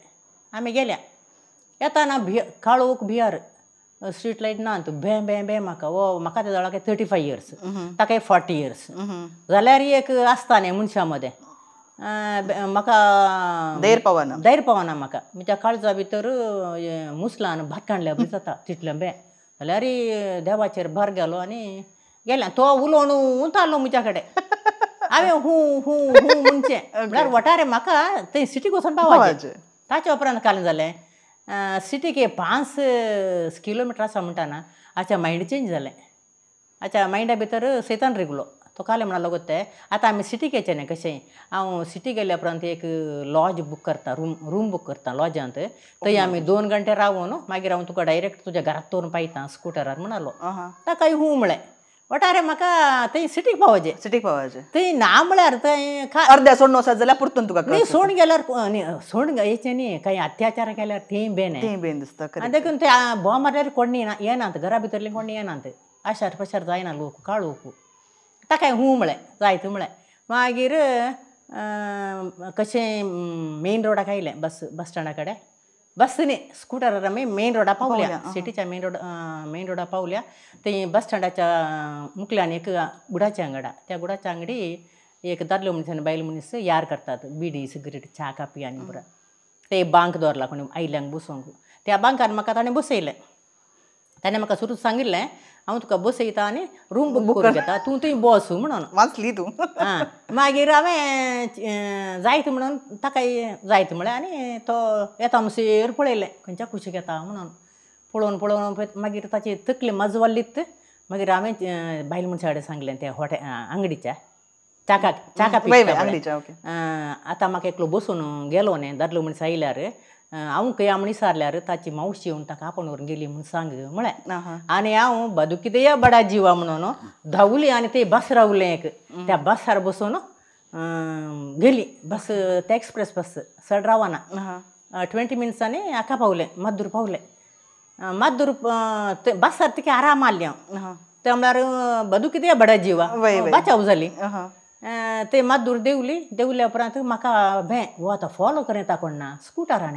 [SPEAKER 2] आमी गेल्या येताना काळोख भियार स्ट्रीट लायट ना भे भे भे म्हाका म्हाका त्या जाणाक 35 इयर्स ताका 40 इयर्स जाल्यार एक आसता न्ही मनशा मदें म्हाका
[SPEAKER 1] धैर्य पावना
[SPEAKER 2] म्हाका म्हज्या काळजा भितर मुसलान भात काडल्या बी जाता तितलें बे जाल्यार देवाचेर भार गेलो आनी गेलें तो उलोवन उंतालो म्हज्या कडेन हांवें हूं हूं हूं म्हणचें म्हळ्यार वटारे म्हाका थंय सिटीक वचून पावचें ताच्या उपरांत कालें जालें सिटीक 5 किलोमिटर आसा म्हणटाना हाच्या मायंड चेंज जालें हाच्या मायंडा भितर सैतान रिगलो तो कालें म्हणलो गो ते आतां आमी सिटीक येचें न्ही कशें हांव सिटीक गेल्या उपरांत एक लॉज बूक करता रूम बूक करता लॉजांत थंय आमी 2 घंटे रावून मागीर हांव तुका डायरेक्ट तुज्या घराक दवरून पावयता स्कुटरार म्हणालो ताकाय हूं म्हळें वटारे म्हाका थंय सिटीक पावचें थंय ना म्हळ्यार थंय
[SPEAKER 1] अर्द्या सोडून वचत जाल्यार परतून तुका
[SPEAKER 2] न्ही सोड गेल्यार सोड येचें न्ही काही अत्याचार केल्यार थंय बेन
[SPEAKER 1] दिसता
[SPEAKER 2] आनी देखून ते भोव मारल्यार कोणी येनात घरा भितरली कोणी येनात आशार पशार जायना लोक काळोख ताकाय हूं म्हळें जायत म्हळें मागीर कशें मेन रोडाक आयलें बस स्टँडा कडेन बस न्ही स्कुटरार आमी मेन रोडा पावल्या सिटीच्या मेन रोडा पावल्या थंय बस स्टँडाच्या मुखल्यान एक गुडाचें आंगडा त्या गुडाच्या आंगडी एक दादलो मनीस आनी बायल मनीस यार करतात बिडी सिगरेट च्या कापी आनी पुरो ते बांक दवरला कोणी आयल्यांक बसोंक त्या बांकार म्हाका ताणें बसयलें ताणें म्हाका सुरू सांगिल्लें हांव तुका बसयता आनी रूम बूक करून घेता तूं थंय बस म्हणून
[SPEAKER 1] वाचली तूं
[SPEAKER 2] मागीर हांवें जायत म्हणून ताकाय जायत म्हळें आनी तो येता म्हणसर पळयलें खंयच्या कुशीक येता म्हणून पळोवन मागीर ताची तकली माजवाल्लीत मागीर हांवें बायल मनशा कडेन सांगलें त्या आंगडीच्या च्या कापी आतां म्हाका एकलो बसून गेलो न्ही दादलो मनीस आयल्यार हांव खंय म्हण विचारल्यार ताची मावशी येवन ताका आपण व्हरून गेली म्हूण सांग म्हळें आनी हांव बदुकिदे बडा जिवा म्हणून धांवली आनी ते बस रावलें एक त्या बसार बसून गेली बस ते एक्सप्रेस बस चड रावना 20 मिनट्सांनी हाका पावलें माद्दूर पावलें माद्दूर बसार तिके आराम आसलें हांव ते म्हळ्यार बदुकिदे बडा जिवा बाचाव जाली ते माद्दूर देवल्या उपरांत म्हाका भें वो आतां फॉलो करेता कोण ना स्कुटरान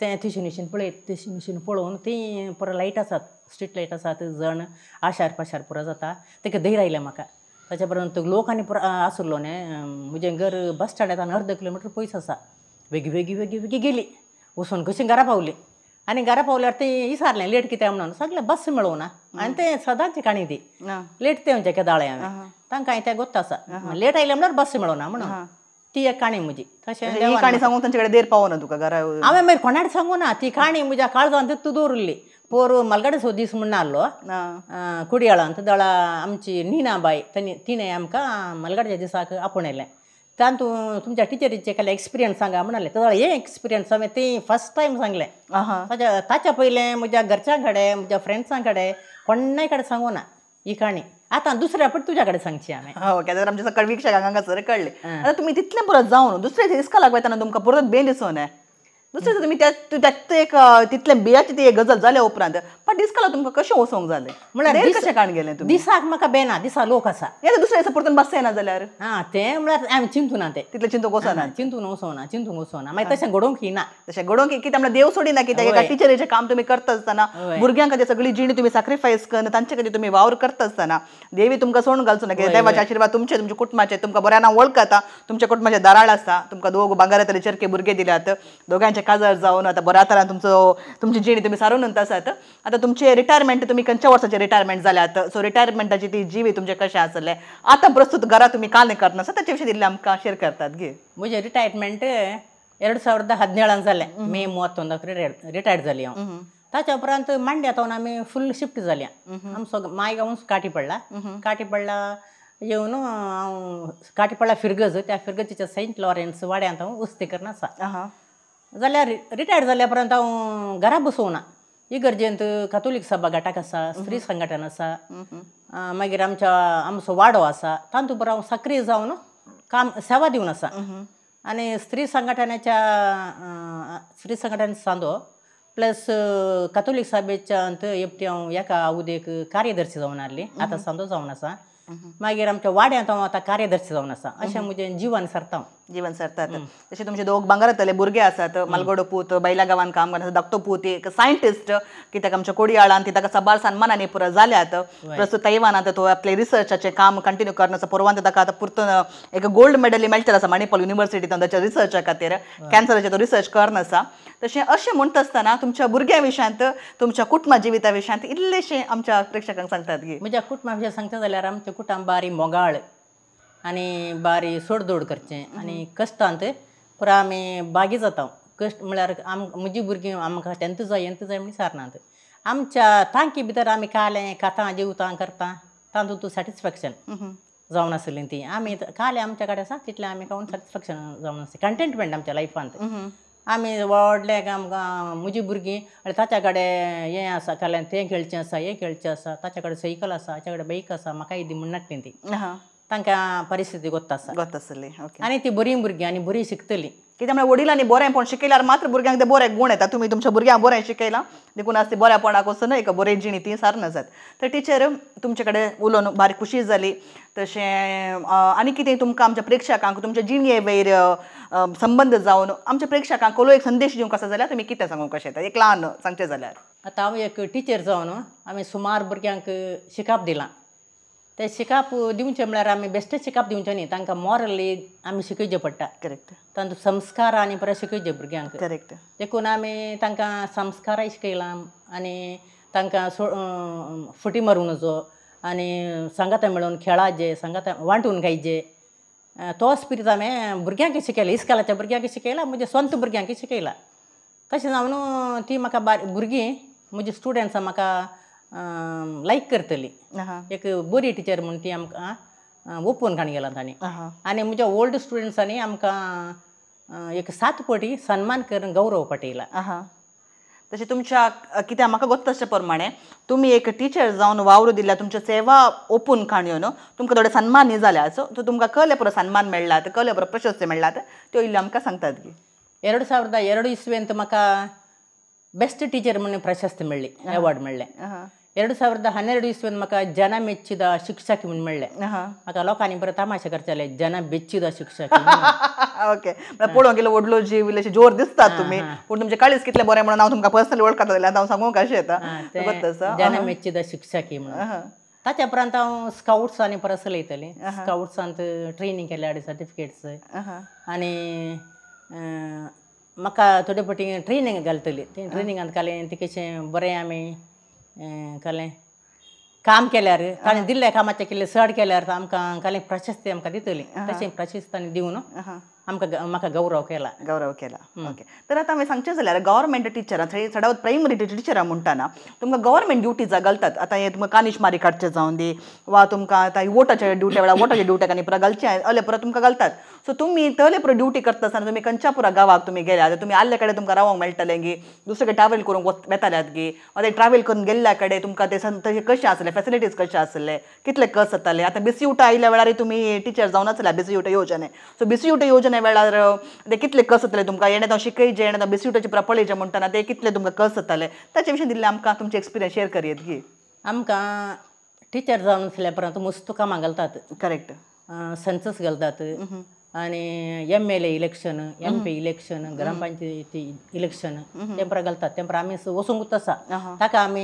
[SPEAKER 2] तें तिशीन पळोवन ती पुरो लायट आसात स्ट्रीट लायट आसात जण आशार पाशार पुरो जाता तेका धैर्य आयलें म्हाका ताच्या उपरांत लोक आनी पुरो आसलो न्ही म्हजें घर बस स्टँडांतल्यान 1/2 किलोमिटर पयस आसा वेगी गेली वचून कशीं घरा पावली आनी घरा पावल्यार तें विचारलें लेट कितें म्हणून सांगलें बस मेळोना आनी तें सदांची काणी ती लेट ते म्हणजे केदाळे हांवें तांकां तें गोत्त आसा लेट आयलें म्हणल्यार बस मेळोना म्हणून ती एक काणी म्हजी तशें
[SPEAKER 1] काणी सांगून तांचे कडेन देर पावना तुका घरा
[SPEAKER 2] हांवें मागीर कोणाक सांगू ना ती काणी म्हज्या काळजांत तूं दवरली पोर मलगडे दीस म्हणून आसलो कुडियाळांत दळा आमची निना बाय तिणें आमकां मलगड्याच्या दिसाक आपणयलें तातूंत तुमच्या टिचरीचे केले एक्सपिरियन्स सांगा म्हणाले तर हे एक्सपिरियन्स हांवें ते फर्स्ट टायम सांगलें ताच्या पयलें म्हज्या घरच्यां कडेन म्हज्या फ्रेंड्सां कडेन कोणाय कडेन सांगू ना ही काणी आतां दुसऱ्या फावट तुज्या कडेन सांगची हांवें
[SPEAKER 1] ओके तर आमच्या सकळ विक्षकांक हांगासर कळ्ळें आतां तुमी तितलें परत जावन दुसऱ्या दिसका लागता तुमकां परत बेन दिसोन दुसरे तुमी एक तितलें बियाची ती गजल जाल्या उपरांत पण डिस्काला तुमकां कशें वसोंक जालें
[SPEAKER 2] म्हळ्यार
[SPEAKER 1] देर कशें काण गेलें तुमी
[SPEAKER 2] दिसाक म्हाका बेना दिसा लोक आसा
[SPEAKER 1] हे दुसऱ्या दिसा परतून बसचें ना जाल्यार
[SPEAKER 2] हा तें म्हळ्यार आमी चिंतूना तें
[SPEAKER 1] तितलें चिंतूक वचना
[SPEAKER 2] चिंतून वचोना मागीर तशें घडोवंक ना
[SPEAKER 1] तशें घडोवंक कितें म्हणल्यार देव सोडिना कित्याक एका टिचरीचें काम तुमी करता आसतना भुरग्यां खातीर सगळी जीण तुमी सॅक्रिफायस करना तांचे खातीर तुमी वावर करता आसतना देवी तुमकां सोडून घालचो ना कित्याक देवाचे आशिर्वाद तुमचे तुमच्या कुटुंबाचे तुमकां बऱ्या नांव वळखता तुमच्या कुटुंबाचे दाराळ आसा तुमकां दोग भांगरा तरे चरके भुरगे दिल्यात दोगांचे काजार जावन आतां बऱ्या तरान तुमची जीण तुमी सारून आसात आतां तुमचे रिटायरमेंट तुमी खंयच्या वर्साचे रिटायरमेंट जाल्यात सो रिटायरमेंटाची ती जीवी तुमचे कशें आसलें आतां प्रस्तुत घरा तुमी काल करना आसा ताचे विशीं दिल्ले आमकां शेअर करतात गे
[SPEAKER 2] म्हजें रिटायरमेंट 2017 जालें मे 31 रिटायर्ड जाली हांव ताच्या उपरांत मांड्या तावन आमी फुल शिफ्ट जाल्या आमचो मायगांव काटी पडला येवन हांव काटी पडला फिरगज त्या फिरगजीच्या सेंट लॉरेन्स वाड्यांत हांव उस्तेकरण आसा जाल्यार रिटायर्ड जाल्या उपरांत हांव घरा बसोवना इगर्जेंत कातोलीक सभा घाटाक आसा स्त्री संघटन आसा मागीर आमचो वाडो आसा तातूंत हांव सक्रीय जावन काम सेवा दिवन आसा आनी स्त्री संघटनाच्या सांदो प्लस कातोलीक सभेच्या एपटी हांव एका उदेक कार्यदर्शी जावन आसली आतां सांदो जावन आसा मागीर आमच्या वाड्यांत हांव आतां कार्यदर्शी जावन आसा अशें म्हजें जीवन सरता
[SPEAKER 1] जीवन सरतात तशें तुमचे दोग भांगरातले भुरगे आसात मालगडो पूत बैला गांवांत काम करता धाकटो पूत एक सायंटिस्ट कित्याक आमच्या कोडयाळान ती ताका सबार सन्मानांनी पुरो जाल्यात प्रस्तुत तैवानात तो आपले रिसर्चाचें काम कंटिन्यू करनाचा परवान ताका आतां परतून एक गोल्ड मेडल मेळटलें आसा मणिपाल युनिवर्सिटींत ताच्या रिसर्चा खातीर कॅन्सराचेर तो रिसर्च करन आसा तशें अशें म्हणटा आसतना तुमच्या भुरग्यां विशयांत तुमच्या कुटुंबा जिविता विशयांत इल्लेशें आमच्या प्रेक्षकांक सांगतात गे
[SPEAKER 2] म्हज्या कुटुंबा विशयी सांगता जाल्यार आमचें कुटुंब बारी मोगाळ आनी बारी सोडदोड करचें आनी कश्टांत पुरो आमी बागी जाता कश्ट म्हळ्यार म्हजीं भुरगीं आमकां तेंत जाय म्हण सारनात आमच्या तांकी भितर आमी कालें खातां जेवतां करता तातूंत सॅटिस्फॅक्शन जावन आसलीं ती आमी कालें आमच्या कडेन आसा तितलें आमी खावन सॅटिस्फॅक्शन जावन आसा कंटेंटमेंट आमच्या लायफांत आमी व्हडले आमकां म्हजीं भुरगीं आनी ताच्या कडेन हें आसा काल्यान तें खेळचें आसा हें खेळचें आसा ताच्या कडेन सायकल आसा ताच्या कडेन बाईक आसा म्हाका दी म्हणनात ती तांकां परिस्थिती गोत्ता
[SPEAKER 1] आसली
[SPEAKER 2] आनी ती बरीं भुरगीं आनी बरीं शिकतलीं
[SPEAKER 1] कित्याक म्हळ्यार वडिलांनी बरेंपण शिकयल्यार मात्र भुरग्यांक ते बरे गूण येता तुमी तुमच्या भुरग्यांक बरें शिकयलां देखून आज ती बऱ्यापणाक वचून एक बरे जिणी ती सारना जात तर टिचर तुमचे कडेन उलोवन बारीक खुशी जाली तशें आनी कितें तुमकां आमच्या प्रेक्षकांक तुमच्या जिणये वयर संबंद जावन आमच्या प्रेक्षकांक कोलो एक संदेश दिवंक आसा जाल्यार तुमी कितें सांगूंक कशें येता एक ल्हान सांगचें जाल्यार
[SPEAKER 2] आतां हांव एक टिचर जावन आमी सुमार भुरग्यांक शिकाप दिलां ते शिकाप दिवचें म्हळ्यार आमी बेश्टे शिकाप दिवचें न्ही तांकां मॉरली आमी शिकयचें पडटा
[SPEAKER 1] करेक्ट
[SPEAKER 2] तातूंत संस्कार आनी परत शिकयचे भुरग्यांक
[SPEAKER 1] करेक्ट
[SPEAKER 2] देखून आमी तांकां संस्काराय शिकयलां आनी तांकां फुटी मारूं नजो आनी सांगाता मेळून खेळाचे सांगाता वांटून खायचे तो स्पिरीट हांवें भुरग्यांक शिकयला इस्कॉलाच्या भुरग्यांक शिकयला म्हज्या स्वंत भुरग्यांक शिकयला तशें जावन ती म्हाका भुरगीं म्हजी स्टुडंट्सां म्हाका लायक करतली एक बरी टिचर म्हूण ती आमकां ओपून काण गेला तांणी आनी म्हज्या ओल्ड स्टुडंट्सांनी आमकां एक 7 फावटी सन्मान करून गौरव पटयला
[SPEAKER 1] तशें तुमच्या कित्याक म्हाका गोत्ता तशे प्रमाणे तुमी एक टिचर जावन वावर दिल्या तुमच्या सेवा ओपून काणयोन तुमकां थोडे सन्मान न्ही जाल्या सो तुमकां कले पुरो सन्मान मेळ्ळात कले पुरो प्रशस्ती मेळ्ळात त्यो इल्ले आमकां सांगतात की
[SPEAKER 2] 2002 इसवेंत म्हाका बेस्ट टीचर म्हणून प्रशस्ती मेळ्ळी अवॉर्ड मेळ्ळें 2012 इसवेंत म्हाका जन ಮೆಚ್ಚಿದ शिक्षक म्हणून मेळ्ळें म्हाका लोकांनी बरें तमाशे करताले जन ಮೆಚ್ಚಿದ शिक्षक
[SPEAKER 1] ओके पळोवंक गेलो व्हडलो जीव इल्लेशे जोर दिसतात तुमी पूण तुमचे काळीज कितले बरें म्हणून हांव तुमकां पर्सनली वळखता जाल्यार हांव सांगूंक कशें येता
[SPEAKER 2] जन ಮೆಚ್ಚಿದ शिक्षक म्हणून ताच्या उपरांत हांव स्काउट्स आनी परत चलयतलें स्काउट्सांत ट्रेनींग केल्या सर्टिफिकेट्स आनी म्हाका थोडे फावटी ट्रेनींग घालतली ते ट्रेनिंगांत कालें ती कशें बरें आमी कालें काम केल्यार ताणें दिल्ल्या कामाचें केल्लें चड केल्यार आमकां कालें प्रशस्ती आमकां दितली तशें प्रशस्ती दिवन आमकां म्हाका गौरव केला
[SPEAKER 1] ओके तर आतां हांवें सांगचें जाल्यार गव्हर्मेंट टिचरां थंय चडावत प्रायमरी टिचरां म्हणटाना तुमकां गव्हर्मेंट ड्युटीज घालतात आतां हे तुमकां कानिश मारी काडचें जावन दी वा तुमकां आतां वोटाच्या ड्युट्या वेळार वोटाच्या ड्युट्याक आनी पुरा घालचें अले पुरा तुमकां घालतात सो तुमी तले पुरो ड्युटी करता आसतना तुमी खंयच्या पुरा गांवाक तुमी गेल्यात तुमी आल्ले कडेन तुमकां रावंक मेळटलें गी दुसरे कडेन ट्रॅवल करूंक वेताल्यात गी वा ते ट्रॅवल करून गेल्ल्या कडेन तुमकां ते तशें कशें आसलें फॅसिलिटीज कशें आसले कितले कस जाताले आतां बिसियूटा आयल्या वेळार तुमी टिचर जावन आसल्या बिसियूटा येवजने सो बिसियूटा येवजने वेळार ते कितले कस जातले तुमकां येणे शिकयचे येणे बिस्किटाची प्रपळीचे म्हणटाना ते कितले तुमकां कस जाताले ताचे विशीं दिल्ले आमकां तुमचे एक्सपिरियन्स शेअर करियेत की
[SPEAKER 2] आमकां टिचर जावन आसल्या मस्त कामां घालतात
[SPEAKER 1] करेक्ट
[SPEAKER 2] सेन्सस घालतात आणि MLA इलेक्शन MP इलेक्शन ग्रामपंचायती इलेक्शन तेंपरा घालतात तेंपरा आमी वचूंकूच आसा ताका आमी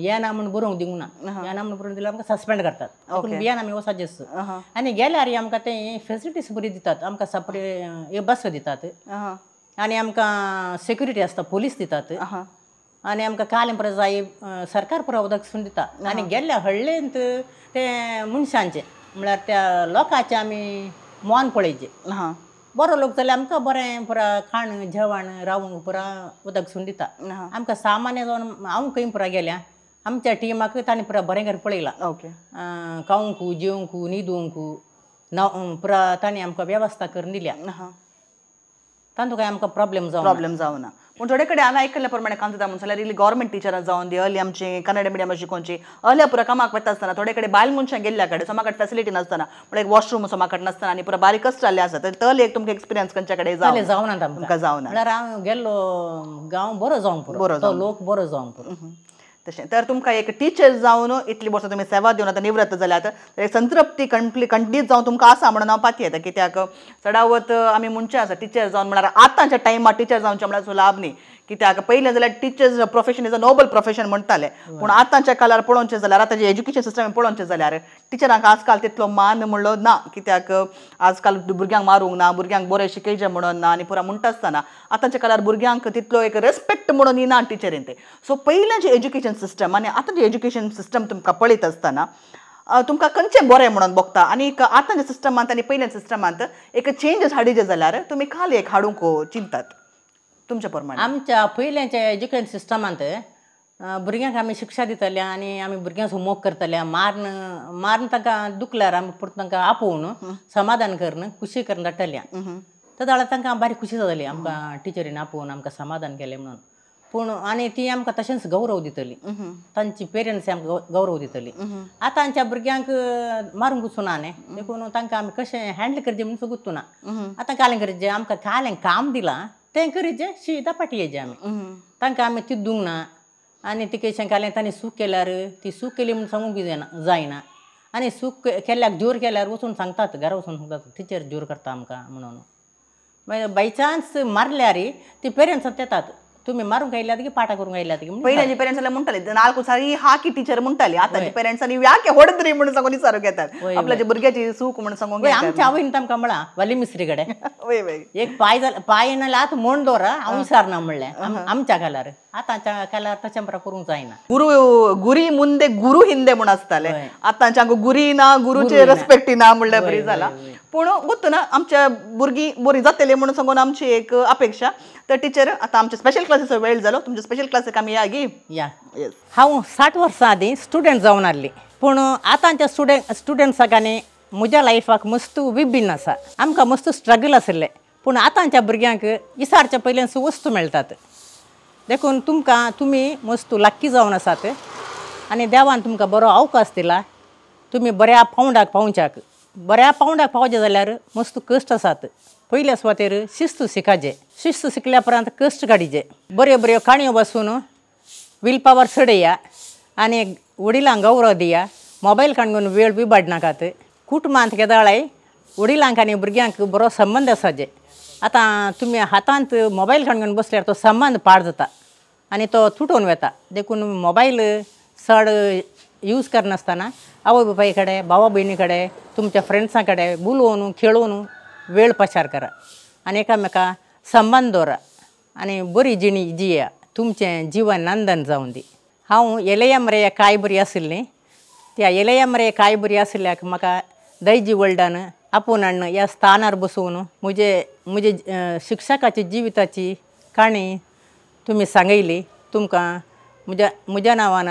[SPEAKER 2] येना म्हूण बरोवंक दिवंक ना येना म्हूण बरोवन दिल्यार आमकां सस्पेंड करतात पूण बियान आमी वचचेच आनी गेल्यार आमकां ते फेसिलिटीज बरी दितात आमकां सेपरेट बस दितात आनी आमकां सेक्युरिटी आसता पुलीस दितात आनी आमकां काल परत जाय सरकार पुरो उदक दिता आनी गेल्ल्या हळ्ळेंत ते मनशांचे म्हळ्यार त्या लोकांचे आमी मोन पळयचे बरो लोक जाल्यार आमकां बरें पुरा खाण जेवण रावंक पुरा उदक सून दिता आमकां सामान्य जावन हांव खंय पुरा गेल्या आमच्या टिमाक ताणें पुरा बरें घर पळयलां खावंकू जेवंकू न्हिदूंकू पुरा ताणें आमकां वेवस्था करून दिल्या तातूंत काय आमकां प्रॉब्लेम
[SPEAKER 1] जावना पूण थोडे कडेन हांवें आयकल्ल्या प्रमाणे काम जाता म्हणून जाल्यार गव्हर्मेंट टिचरां जावन दी अर्ली आमची कन्नड मिडियम शिकोवची अर्ल्या पुरा कामाक वता आसतना थोडे कडेन बायल मनशां गेल्ल्या कडेन समाकड फॅसिलिटी नासतना पूण एक वॉशरूम समाकड नासतना आनी पुरा बारीकच जाल्ले आसा तर एक तुमकां एक्सपिरियन्स खंयच्या कडेन
[SPEAKER 2] जावना
[SPEAKER 1] तुमकां जावना
[SPEAKER 2] म्हळ्यार हांव गेल्लो गांव बरो जावंक पुरो तो लोक बरो जावंक पुरो
[SPEAKER 1] तशें तर तुमकां एक टीचर जावन इतली वर्सां तुमी सेवा दिवन आतां निवृत्त जाल्यात तर एक संतृप्ती कंटिन्यू जावन तुमकां आसा म्हणून हांव पाती येता कित्याक चडावत आमी म्हणचे आसा टिचर जावन म्हळ्यार आतांच्या टायमार टिचर जावचे म्हळ्यार लाभ न्ही कित्याक पयलें जाल्यार teachers profession is a noble profession म्हणटाले पूण आतांच्या काळार पळोवचें जाल्यार आतांचें एज्युकेशन सिस्टम पळोवचें जाल्यार टिचरांक आजकाल तितलो मान म्हणलो ना कित्याक आजकाल भुरग्यांक मारूंक ना भुरग्यांक बरें शिकयचें म्हणून ना आनी पुरा म्हणटा आसतना आतांच्या काळार भुरग्यांक तितलो एक रेस्पेक्ट म्हणून ना टिचरीन ते सो पयलेंचें एज्युकेशन सिस्टम आनी आतांचें एज्युकेशन सिस्टम तुमकां पळयत आसतना तुमकां खंयचें बरें म्हणून बघता आनी आतांच्या सिस्टमांत आनी पयल्या सिस्टमांत एक चेंजीस हाडिचे जाल्यार तुमी खाली एक हाडूंक चिंतात तुमच्या प्रमाणे
[SPEAKER 2] आमच्या पयल्याच्या एज्युकेशन सिस्टमांत भुरग्यांक आमी शिक्षा दिताले आनी आमी भुरग्यांक मोग करताले मारन तांकां दुखल्यार आमी परत तांकां आपोवन समाधान करून खुशी करून धाडटाले त्या वेळार तांकां बारीक खुशी जाताली आमकां टिचरीन आपोवन आमकां समाधान केलें म्हणून पूण आनी ती आमकां तशेंच गौरव दितली तांची पेरंट्स आमकां गौरव दितली आतांच्या भुरग्यांक मारूंक वचूना न्ही देखून तांकां आमी कशें हँडल करचें म्हणून चुकूत ना आतां कालें करचें आमकां कालें काम दिलां तें करीचें शीत पाटयेचें आमी तांकां आमी तिदूंक ना आनी तिकेशें कालें तांणी सूख केल्यार ती सूख केली म्हूण सांगूंक जायना आनी सूख केल्याक जोर केल्यार वचून सांगतात घरा वचून सांगतात टिचर जोर करता आमकां म्हणून मागीर बाय चान्स मारल्यार ती पेरंट्स येतात तुम्ही मारूंक आयल्यात की पाटा करूंक आयल्यात की
[SPEAKER 1] पयल्याची पेरंट्स जाल्यार म्हणटाली नाल्को सारी हा की टीचर म्हणटाली आतांची पेरंट्सांनी व्याके होडत रे म्हणून सांगून विचारूंक येतात आपल्याच्या भुरग्याची सूख म्हणून सांगूंक
[SPEAKER 2] आमच्या आवयन तांकां म्हणला वाली मिस्त्री कडेन एक पाय नाल्यार आतां म्हण दवरा हांव विचारना म्हणलें आमच्या कालार आतांच्या कालार तशें प्रकार करूंक जायना
[SPEAKER 1] गुरी मुंदे गुरु हिंदे म्हूण आसताले आतांच्या गुरी ना गुरुचे रेस्पेक्ट ना म्हणल्यार बरी जाला पूण वता ना आमच्या भुरगीं बरी जातली म्हणून सांगून आमची एक अपेक्षा तर टीचर आतां आमच्या स्पेशल क्लासीचो वेळ जालो तुमच्या स्पेशल क्लासीक आमी
[SPEAKER 2] या हांव 60 वर्सां आदीं स्टुडंट जावन आसली पूण आतांच्या स्टुडंट्साक आनी म्हज्या लायफाक मस्त विभिन्न आसा आमकां मस्त स्ट्रगल आसलें पूण आतांच्या भुरग्यांक विचारच्या पयलींच वस्तू मेळटात देखून तुमी मस्त लक्की जावन आसात आनी देवान तुमकां बरो अवकाश दिला तुमी बऱ्या पावंडाक पावच्याक बऱ्या पावंडाक पावचे जाल्यार मस्त कश्ट आसात पयल्या सुवातेर शिस्त शिकाचे शिस्त शिकल्या उपरांत कश्ट काडीचे बऱ्यो बऱ्यो काणयो बसून वील पावर चडया आनी वडिलांक गौरव दिया मोबायल काडून वेळ बिबाड नाकात कुटुंबांत केदाळाय वडिलांक आनी भुरग्यांक बरो संबंद आसाचे आतां तुमी हातांत मोबायल काडून बसल्यार तो संबंद पाड जाता आनी तो तुटून वता देखून मोबायल चड यूज करनासतना आवय बापाय कडेन भावा भयणी कडेन तुमच्या फ्रेंड्सां कडेन उलोवन खेळून वेळ पसार करा आनी एकामेका संबंद दवरा आनी बरी जिणी जिया तुमचें जिवन नंदन जावन दी हांव एलएम रे कांय बरी आशिल्लीं त्या एलएम रे कांय बरी आशिल्ल्याक म्हाका दैजी वर्ल्डान आपूण हाडून ह्या स्थानार बसोवन म्हजे शिक्षकाची जिविताची काणी तुमी सांगयली तुमकां म्हज्या नांवान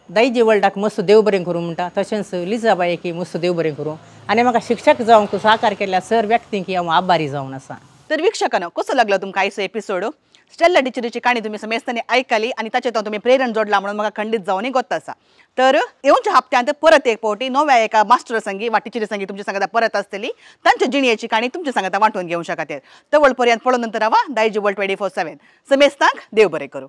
[SPEAKER 2] दैजी वर्ल्डाक मस्त देव बरें करूं म्हणटा तशेंच लिजाबायेकी मस्त देव बरें करूं आनी म्हाका शिक्षक जावंक सहकार केल्या सर व्यक्तींक हांव आभारी जावन आसा
[SPEAKER 1] तर वीक्षकांनो कसो लागलो तुमकां आयचो एपिसोड स्टेल्ला टिचरीची काणी तुम्ही समेस्तानी ऐकली आणि ताचेर तुम्ही प्रेरण जोडला म्हणून म्हाका खंडीत जावनी गोत्त आसा. तर येवच्या हप्त्यांत परत एक फावटी नव्या एका मास्टर संगी वा टिचरी संगी तुमच्या सांगता परत असतली तांच्या जिणेची काणी तुमच्या सांगता वांटून घेवंक शकतात. तवळ पर्यंत पळोवन नंतर रावा दायजी वर्ल्ड 24/7 समेस्तांक देव बरें करूं.